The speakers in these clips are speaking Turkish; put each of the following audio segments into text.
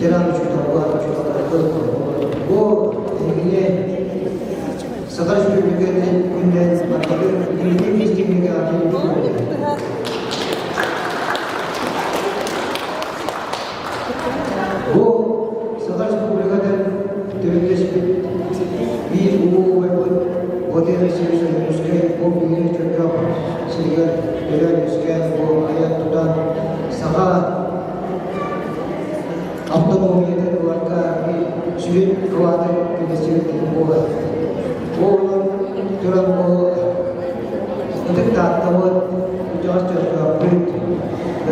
ветераны чудо-гуа, чудо-гуа, Сахар Республикасы күннен аталып, Генетик фестивалге аталып Bu Сахар Республикадан тәуелсіздік bir Odaya sevişen Müslüman, bu bilgiyi çöküyor, silgiler, gören Müslüman, bu hayat tutan saha Abdülhamid'in varka bir sürekli kıvadı kıvesiyeti bu var. Bu onun duran bu untuk tahtawat ucaz çöküyor, büyük,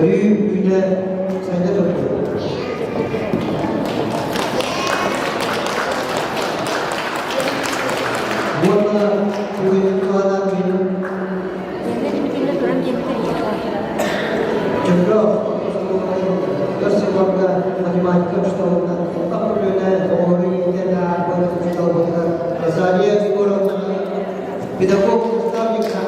büyük güne sende tutuyor. Buatlah kuih kawanan minum. Jumlah keluarga macam-macam setahun. Tak perlu nak orang ini nak beritahu kita. Rasanya orang kita pun tak bisa.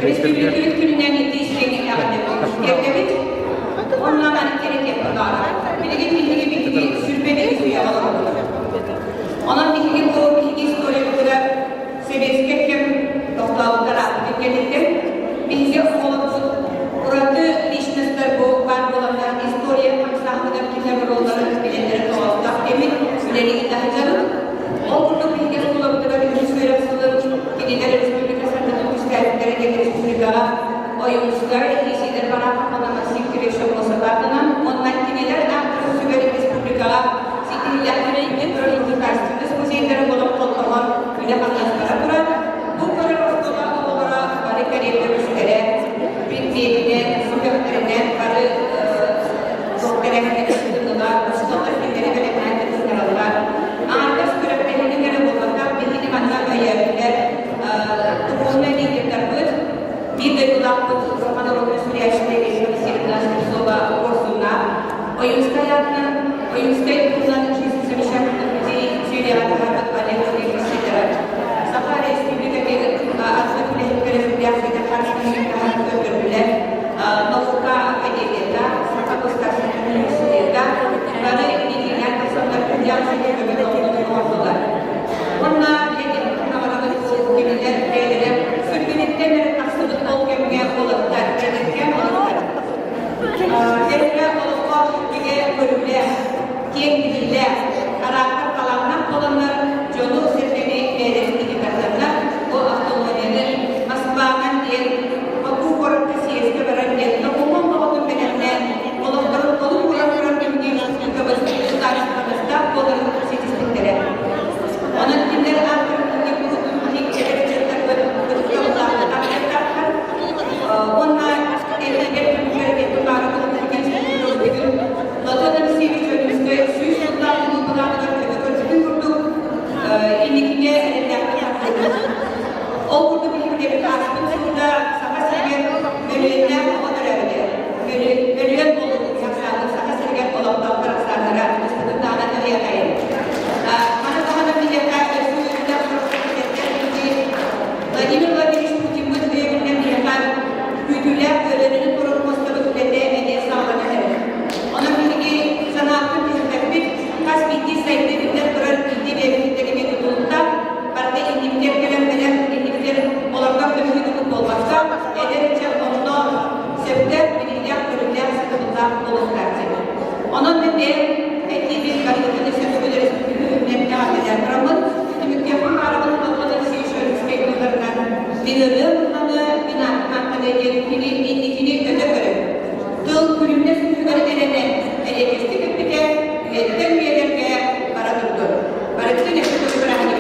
Respublikülük gününden yetiştiğini yakaladık. Ondan gerek yaptılar. Bilgi sürmeli suya alalım. Onun bilgi bu bilgi historikleri seviyesi kim topluluklara dikkatle bilgi olumsuz. Burada lişnestler bu var olanlar historia maksatında kimler rolları bilenleri doğalda emin süreli iddiacılık. O burada bilgi kullanımları bilgi süresi gidiler Respublikası'nda müstahillere Respublika'ya oyuncular ilgisidir bana kapanama siktireşim olsalardan onlar kineler artık süberi Respublika'ya siktirlerine introdü karşısında müzeyleri bulup toplamak bile anlaştıra duran bu karar olarak bari kariyerler üstlere bildiğinden, süperlerinden bari doktorlarına katıldılar, ustalar filmleri verenlerine katıldılar. Arka süperlerine göre bulmaktan bildiğim anlamda yerler Tukunna liderler bud, bir de kulaklık zaman olarak süreçte geçmesinden soba kursuna, oyuncular kullanıcı sevişen Suriye'de hareket aleyhine ilgisidir. Sahara Respublika'da asıl kulüpleri siyasete karşı hareket öldürülen Nofka Akademi'de, Sahara Kostası'nın üniversitede, bana ilgilenen insanlar siyasete göbek oldular. Onlar Sürgünetler aksılık olmayan olanlar, gerekten olanlar. Gerekten olanlar gibi bölümler, kendililer, karakter kalanlar olanlar, yolu seferi verildiği kadınlar, o akıllarının masbanan diye, bu korktu siyasete verenler, toplumun doğduğu bedenler, olanların kolun kuranların ümgünlüğünün kabızlığı karşılamızda olanın seçistikleri. Onun kimleri artık onlar elbette mücadele bağırtılı gerçekleştirdiği Latin'in sevişönümüzde süs yıllarını uygulamalar kötü kurduk. İllikine elbette o kurdu bilimleri karşısında sahas sergen bölüyenler olmadır evde. Bölüyen olup yaksanlık sahas sergen olan dallar aksanlara üstünün dağına yakayın. Bana daha da bir yakayın su yönünden Vladimir Putin'in devrinden bir yakayın Güdüler öğreninin korunmasında hükümete hediye sağlanır. Onun bilgi sanatın tespit, kas bilgi sayılarında duran bilgi ve bilgileri metodunda parti indikler gelenmeler, indiklerin olanlar dönüşümlük olmakta, ederece onunla sebepler, bilgiler, bölümler sıkıntında olurlardır. Onun nedeni ekibin gazetede sebepleri hükümetine eden Ram'ın tümükkemin arabanın topladığı seyişörü spekülerinden bilirli, binatman kadar indikini öde göre. Dıl kulübüne sütüleri denene elektrikli bir de üyetten üyelerge para durdu. Barıklı nefret bırakın